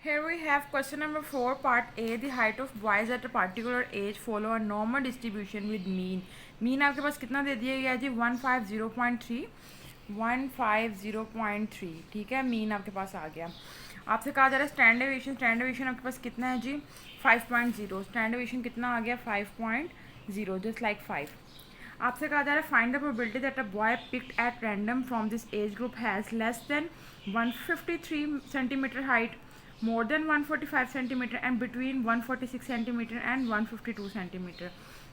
Here we have question number 4, part A. The height of boys at a particular age follow a normal distribution with mean. Mean आपके पास कितना दे दिया गया जी 150.3 150.3 ठीक है, mean आपके पास आ गया। आपसे कहा जा रहा है स्टैंड डेविएशन आपके पास कितना है जी 5.0। स्टैंड डेविएशन कितना आ गया 5.0 जस्ट लाइक 5। आपसे कहा जा रहा है find the probability that a boy picked at random from this age group has less than 153 centimetre height, more than 145 centimetre and between 146 centimetre and 152 centimetre.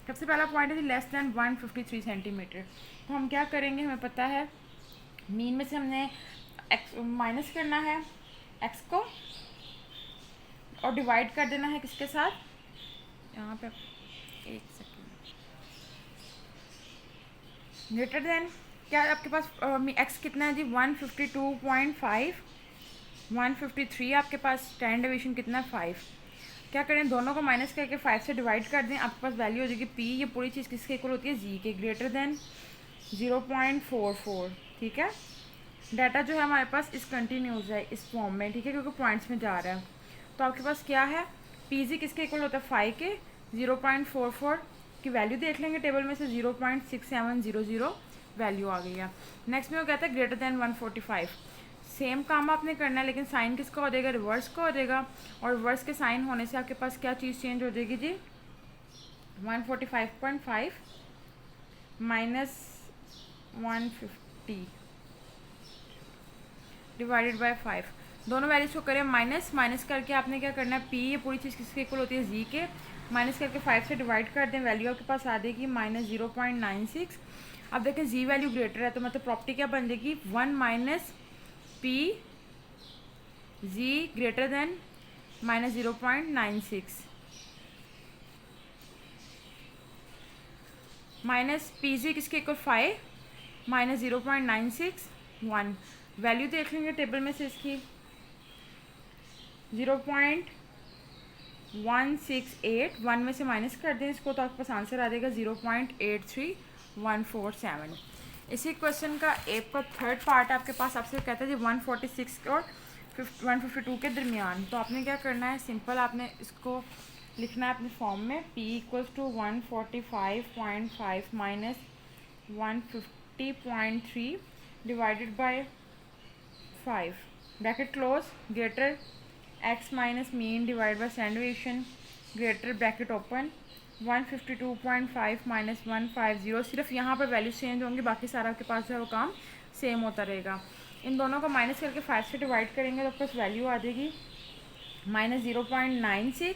सबसे पहला पॉइंट है लेस देन 153 सेंटीमीटर। तो हम क्या करेंगे, हमें पता है मीन में से हमने एक्स माइनस करना है एक्स को और डिवाइड कर देना है किसके साथ, यहाँ पे एक सेकेंड, ग्रेटर देन क्या आपके पास एक्स कितना है जी 152.5 153 आपके पास स्टैंड डेविएशन कितना 5। क्या करें, दोनों को माइनस करके 5 से डिवाइड कर दें, आपके पास वैल्यू हो जाएगी पी। ये पूरी चीज़ किसके इक्वल होती है जी के, ग्रेटर देन 0.44। ठीक है, डाटा जो है हमारे पास इस कंटिन्यूस है इस फॉर्म में, ठीक है, क्योंकि पॉइंट्स में जा रहा है। तो आपके पास क्या है, पी जी किसके इक्वल होता है 5 के, 0.44 की वैल्यू देख लेंगे टेबल में से 0.6700 वैल्यू आ गई है। नेक्स्ट में वो कहता है ग्रेटर देन 145। सेम काम आपने करना है लेकिन साइन किसका हो जाएगा, रिवर्स का हो जाएगा। और रिवर्स के साइन होने से आपके पास क्या चीज़ चेंज हो जाएगी जी 145.5 माइनस 150 डिवाइडेड बाय 5। दोनों वैल्यूज को करें माइनस, माइनस करके आपने क्या करना है पी, ये पूरी चीज़ किसके इक्वल होती है जी के, माइनस करके 5 से डिवाइड कर दें, वैल्यू आपके पास आ जाएगी माइनस 0.96। अब देखें जी वैल्यू ग्रेटर है तो मतलब प्रॉपर्टी क्या बन जाएगी 1 minus P G greater than minus 0.96 minus P G किसके इक्वल 5 माइनस 0.96 1। वैल्यू देख लेंगे टेबल में से इसकी 0.168, 1 में से माइनस कर दें इसको तो आपके पास आंसर आ जाएगा 0.83147। इसी क्वेश्चन का एक का थर्ड पार्ट आपके पास आपसे कहता है जी 146 और 152 के दरमियान। तो आपने क्या करना है, सिंपल आपने इसको लिखना है अपने फॉर्म में, p equals to 145.5 minus 150.3 divided by 5 bracket close, greater x minus mean divide by standard deviation greater bracket open 152.5 minus 150। सिर्फ यहाँ पर वैल्यू चेंज होंगी, बाकी सारा आपके पास जो है वो काम सेम होता रहेगा। इन दोनों को माइनस करके 5 से डिवाइड करेंगे तो आपके पास वैल्यू आ जाएगी माइनस 0.96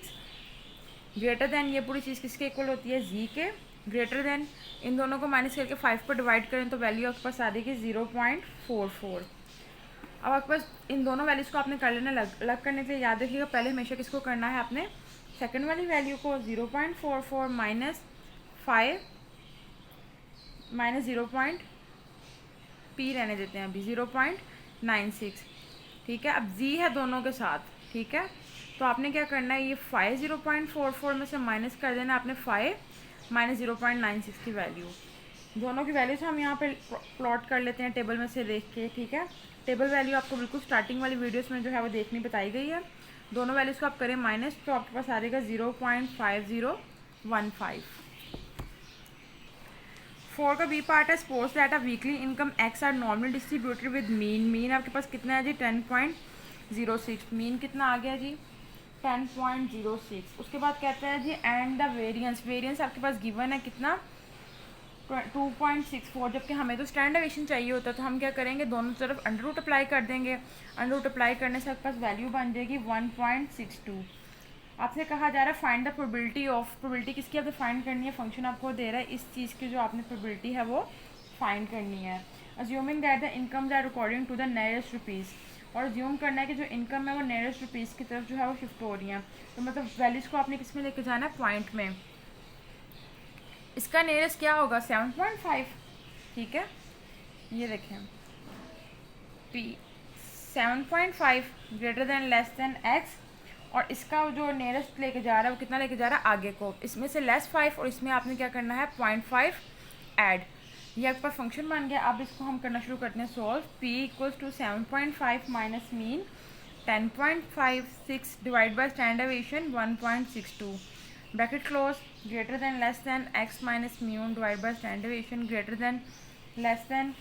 ग्रेटर देन, ये पूरी चीज़ किसके इक्वल होती है जी के, ग्रेटर देन इन दोनों को माइनस करके 5 पर डिवाइड करें तो वैल्यू आपके पास आ जाएगी 0.44। अब आपके पास इन दोनों वैल्यूज़ को आपने कर लेना अलग करने के लिए याद रखिएगा पहले हमेशा किसको करना है, आपने सेकंड वाली वैल्यू को 0.44 माइनस 5 माइनस 0. पी रहने देते हैं अभी 0.96। ठीक है, अब जी है दोनों के साथ, ठीक है, तो आपने क्या करना है, ये 5 0.44 में से माइनस कर देना आपने 5 माइनस 0.96 की वैल्यू। दोनों की वैल्यूज हम यहाँ पे प्लॉट कर लेते हैं टेबल में से देख के। ठीक है, टेबल वैल्यू आपको बिल्कुल स्टार्टिंग वाली वीडियोस में जो है वो देखनी बताई गई है। दोनों वैल्यूज़ को आप करें माइनस तो आपके पास आ जाएगा 0.5015। 4 का बी पार्ट है, suppose that a weekly income X are normal distributed with mean. Mean आपके पास कितना है जी 10.06। मीन कितना आ गया जी 10.06। उसके बाद कहता है जी एंड द वेरिएंस, वेरिएंस आपके पास गिवन है कितना 2.64, जबकि हमें तो स्टैंड डेविएशन चाहिए होता है। तो हम क्या करेंगे, दोनों तरफ अंडर रूट अप्लाई कर देंगे। अंडर रूट अप्लाई करने से आपके पास वैल्यू बन जाएगी 1.62। आपसे कहा जा रहा है find the probability of, probability किसकी आपने फाइंड करनी है, फंक्शन आपको दे रहा है इस चीज़ की जो आपने प्रोबेबिलिटी है वो फाइंड करनी है। Assuming that the incomes are according to the nearest rupees, और अज्यूम करना है कि जो इनकम है वो नियरेस्ट रुपीज़ की तरफ जो है वो शिफ्ट हो रही है। तो मतलब वैल्यूज़ को आपने किस में लेके जाना है, पॉइंट में। इसका नियरेस्ट क्या होगा 7.5। ठीक है, ये देखें P 7.5 greater than less then x, और इसका जो नियरेस्ट लेके जा रहा है वो कितना लेके जा रहा है आगे को, इसमें से लेस 5 और इसमें आपने क्या करना है 0.5 ऐड। ये आपका फंक्शन बन गया। अब इसको हम करना शुरू करते हैं solve. p equals to 7.5 minus mean 10.56 divide by standard deviation 1.62 bracket close, greater than less than x minus mu divide by standard deviation greater than less than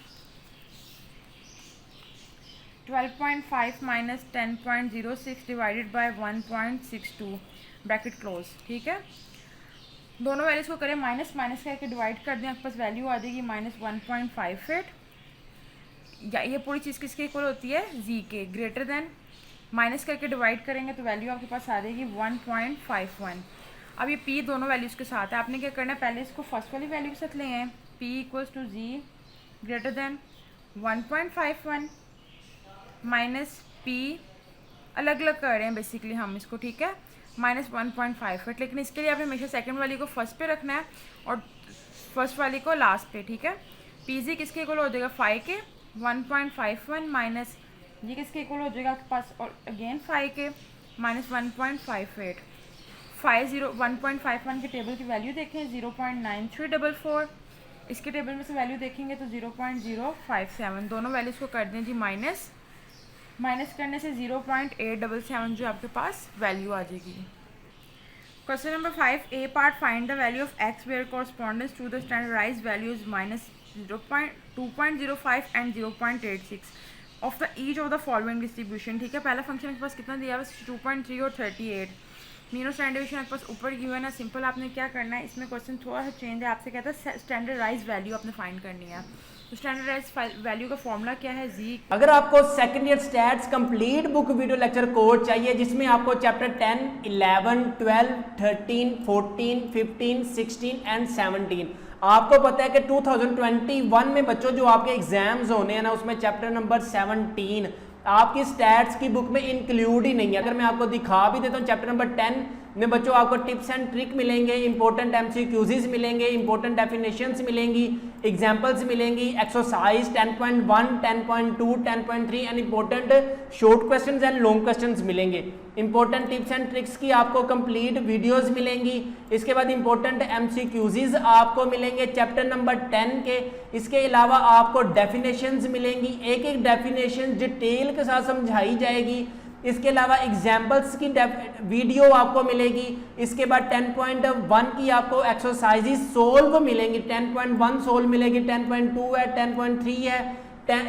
12.5 minus 10.06 divided by 1.62 bracket close. ठीक है, दोनों values को करें minus minus करके divide कर दें, आपके पास value आ जाएगी -1.58। या ये पूरी चीज़ किसके इक्वल होती है, z के। ग्रेटर देन माइनस करके डिवाइड करेंगे तो वैल्यू आपके पास आ जाएगी 1.51। अब ये p दोनों वैल्यूज़ के साथ है, आपने क्या करना है, पहले इसको फर्स्ट वाली वैल्यू के साथ ले आए, p equals to z greater than 1.51 minus p, अलग अलग कर रहे हैं बेसिकली हम इसको, ठीक है, -1.58। लेकिन इसके लिए आपने हमेशा सेकंड वाली को फर्स्ट पे रखना है और फर्स्ट वाली को लास्ट पे। ठीक है, pz किसके इक्वल हो जाएगा 5 के, 1.51 माइनस ये किसके इक्वल हो जाएगा आपके पास, और अगेन 5 के -1.58। 1.51 के टेबल की वैल्यू देखें 0.9344, इसके टेबल में से वैल्यू देखेंगे तो 0.057। दोनों वैल्यूज़ को कर दें जी माइनस, माइनस करने से 0.877 जो आपके पास वैल्यू आ जाएगी। Question number 5, A part, find the value of x where correspondence to the standardized values -2.05 and 0.86 of the each of the following distribution. ठीक है, पहला फंक्शन आपके पास कितना दिया है, 2.3 और 38। मीनो स्टैंडर्ड डेविएशन आपके पास ऊपर गिवन है, सिंपल आपने क्या करना है, इसमें क्वेश्चन थोड़ा सा चेंज है, आपसे कहता है स्टैंडर्डाइज्ड वैल्यू आपने फाइंड करनी है। तो स्टैंडर्डाइज्ड वैल्यू का फॉर्मूला क्या है, z। अगर आपको second year stats complete book video lecture course चाहिए जिसमें आपको चैप्टर 10, 11, 12, 13, 14, 15, 16 एंड 17, आपको पता है कि 2021 में बच्चों जो आपके एग्जाम्स होने हैं ना, उसमें चैप्टर नंबर 17 आपकी स्टैट्स की बुक में इंक्लूड ही नहीं है। अगर मैं आपको दिखा भी देता हूँ, चैप्टर नंबर 10 में बच्चों आपको टिप्स एंड ट्रिक मिलेंगे, इंपॉर्टेंट एमसीक्यूज़ मिलेंगे, इंपॉर्टेंट डेफिनेशंस मिलेंगी, एग्जांपल्स मिलेंगी, exercise 10.1, 10.2, 10.3 and important short questions and long questions मिलेंगे। इंपॉर्टेंट टिप्स एंड ट्रिक्स की आपको कंप्लीट वीडियोस मिलेंगी। इसके बाद इंपॉर्टेंट एमसीक्यूज़ आपको मिलेंगे चैप्टर नंबर 10 के। इसके अलावा आपको डेफिनेशंस मिलेंगी, एक एक डेफिनेशन डिटेल के साथ समझाई जाएगी। इसके अलावा एग्जाम्पल्स की वीडियो आपको मिलेगी। इसके बाद 10.1 की आपको एक्सरसाइजेस सोल्व मिलेंगी, 10.1 सोल्व मिलेगी, 10.2 है, 10.3 है।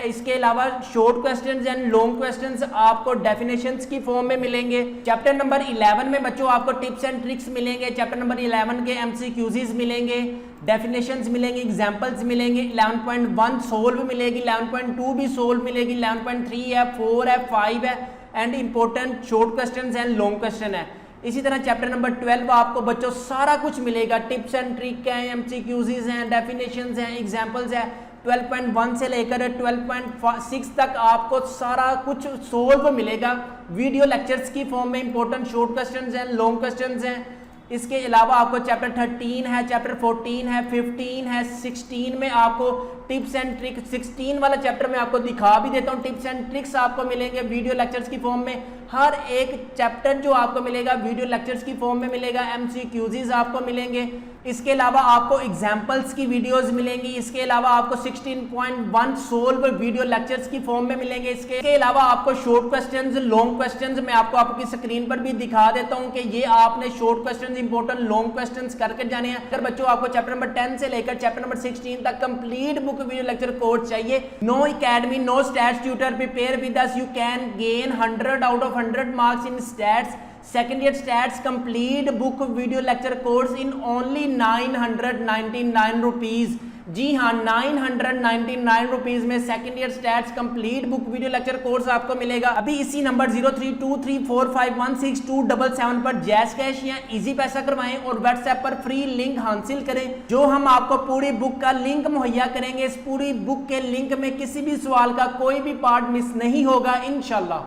इसके अलावा short questions and long questions आपको डेफिनेशंस की फॉर्म में मिलेंगे। चैप्टर नंबर 11 में बच्चों आपको टिप्स एंड ट्रिक्स मिलेंगे, चैप्टर नंबर 11 के एमसीक्यूज़ मिलेंगे, डेफिनेशंस मिलेंगे, एग्जांपल्स मिलेंगे, 11.1 सोल्व मिलेगी, 11.2 भी सोल्व मिलेगी, 11.3 है, 4 है, 5 है and important short questions and long question है। इसी तरह चैप्टर नंबर 12 आपको बच्चों सारा कुछ मिलेगा, टिप्स एंड ट्रिक हैं, एमसीक्यूज़ हैं, डेफिनेशंस हैं, एग्जांपल्स है। 12.1 से लेकर 12.6 तक आपको सारा कुछ सोल्व मिलेगा वीडियो लेक्चर्स की फॉर्म में, इंपॉर्टेंट शॉर्ट क्वेश्चंस हैं, लॉन्ग क्वेश्चंस हैं। इसके अलावा आपको चैप्टर 13 है, चैप्टर 14 है, 15 है, 16 में आपको टिप्स एंड ट्रिक, 16 वाला चैप्टर में आपको दिखा भी देता हूँ, टिप्स एंड ट्रिक्स आपको मिलेंगे वीडियो लेक्चर्स की फॉर्म में। हर एक चैप्टर जो आपको मिलेगा वीडियो लेक्चर्स की फॉर्म में मिलेगा, एमसीक्यूज़ आपको मिलेंगे। इसके अलावा आपको एग्जाम्पल्स की वीडियोस मिलेंगी। इसके अलावा आपको 16.1 सोल्व वीडियो लेक्चर्स की फॉर्म में मिलेंगे। इसके अलावा आपको शॉर्ट क्वेश्चंस, लॉन्ग क्वेश्चंस मैं आपको आपकी स्क्रीन पर भी दिखा देता हूं कि ये आपने short questions, important long questions करके जाने हैं। अगर बच्चों आपको चैप्टर नंबर 10 से लेकर चैप्टर नंबर 16 तक complete book video lecture course चाहिए, no academy, no stats tutor, prepare with us, you can gain 100 out of 100 marks in stats. Second year stats complete book video lecture course in only 999 rupees। जी हाँ, 999 rupees में second year stats complete book video lecture course आपको मिलेगा। अभी इसी number 0323451677 पर जैस cash या easy पैसा करवाएं और व्हाट्सएप पर फ्री लिंक हासिल करें, जो हम आपको पूरी बुक का लिंक मुहैया करेंगे। इस पूरी बुक के लिंक में किसी भी सवाल का कोई भी पार्ट मिस नहीं होगा इंशाल्लाह।